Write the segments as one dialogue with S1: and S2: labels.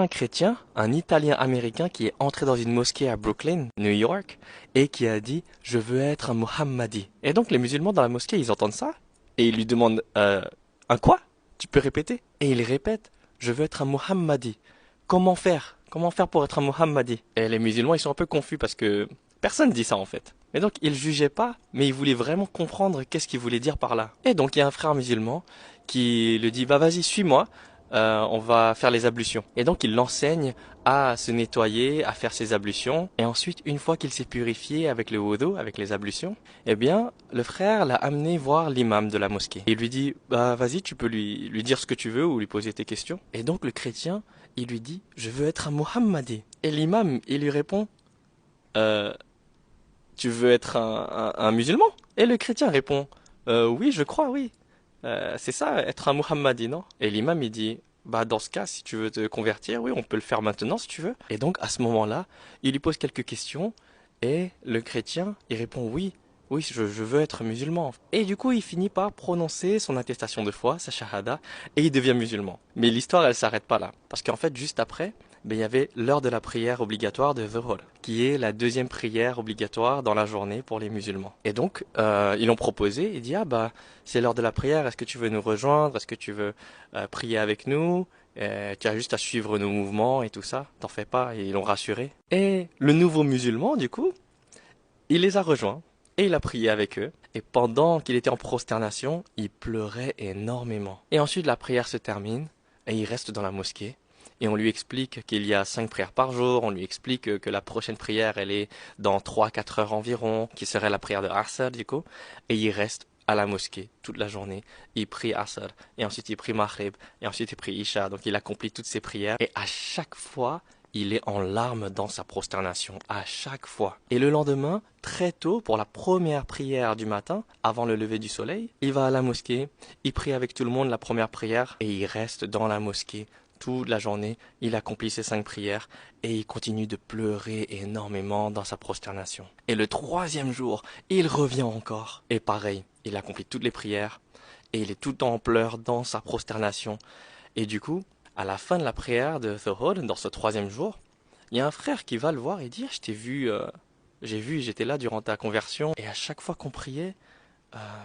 S1: un chrétien, un Italien américain qui est entré dans une mosquée à Brooklyn, New York, et qui a dit je veux être un Mohammadi. Et donc les musulmans dans la mosquée, ils entendent ça et ils lui demandent un quoi? Tu peux répéter? Et il répète je veux être un Mohammadi. Comment faire? Comment faire pour être un Mohammadi? Et les musulmans, ils sont un peu confus parce que personne dit ça en fait. Et donc ils jugeaient pas, mais ils voulaient vraiment comprendre qu'est-ce qu'il voulait dire par là. Et donc il y a un frère musulman qui lui dit bah vas-y suis-moi. On va faire les ablutions. Et donc il l'enseigne à se nettoyer, à faire ses ablutions. Et ensuite, une fois qu'il s'est purifié avec le wudu, avec les ablutions, eh bien, le frère l'a amené voir l'imam de la mosquée. Il lui dit, bah vas-y, tu peux lui dire ce que tu veux ou lui poser tes questions. Et donc le chrétien, il lui dit, je veux être un Mohammadi. Et l'imam, il lui répond, euh, tu veux être un musulman? Et le chrétien répond, oui, je crois, oui. C'est ça, être un Muhammadi, non? Et l'imam, il dit, bah, dans ce cas, si tu veux te convertir, oui, on peut le faire maintenant si tu veux. Et donc, à ce moment-là, il lui pose quelques questions et le chrétien, il répond oui, oui, je veux être musulman. Et du coup, il finit par prononcer son attestation de foi, sa shahada, et il devient musulman. Mais l'histoire, elle s'arrête pas là. Parce qu'en fait, juste après, ben, il y avait l'heure de la prière obligatoire de Dhuhr, qui est la deuxième prière obligatoire dans la journée pour les musulmans. Et donc, ils l'ont proposé, il dit, ah bah, c'est l'heure de la prière, est-ce que tu veux nous rejoindre, est-ce que tu veux prier avec nous? Tu as juste à suivre nos mouvements et tout ça, t'en fais pas, et ils l'ont rassuré. Et le nouveau musulman, du coup, il les a rejoints et il a prié avec eux. Et pendant qu'il était en prosternation, il pleurait énormément. Et ensuite, la prière se termine et il reste dans la mosquée. Et on lui explique qu'il y a 5 prières par jour, on lui explique que la prochaine prière, elle est dans 3-4 heures environ, qui serait la prière de Asr, du coup. Et il reste à la mosquée toute la journée. Il prie Asr, et ensuite il prie Maghrib, et ensuite il prie Isha. Donc il accomplit toutes ses prières. Et à chaque fois, il est en larmes dans sa prosternation, à chaque fois. Et le lendemain, très tôt, pour la première prière du matin, avant le lever du soleil, il va à la mosquée, il prie avec tout le monde la première prière, et il reste dans la mosquée toute la journée. Il accomplit ses 5 prières, et il continue de pleurer énormément dans sa prosternation. Et le troisième jour, il revient encore. Et pareil, il accomplit toutes les prières, et il est tout le temps en pleurs dans sa prosternation. Et du coup, à la fin de la prière de Dhuhr, dans ce troisième jour, il y a un frère qui va le voir et dit, je t'ai vu, j'étais là durant ta conversion, et à chaque fois qu'on priait,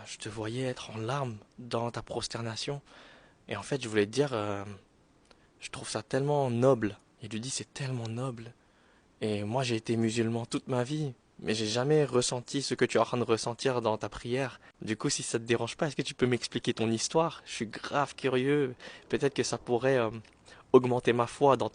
S1: je te voyais être en larmes dans ta prosternation. Et en fait, je voulais te dire, je trouve ça tellement noble. Il lui dit, c'est tellement noble. Et moi, j'ai été musulman toute ma vie, mais j'ai jamais ressenti ce que tu es en train de ressentir dans ta prière. Du coup, si ça te dérange pas, est-ce que tu peux m'expliquer ton histoire? Je suis grave curieux. Peut-être que ça pourrait augmenter ma foi d'entendre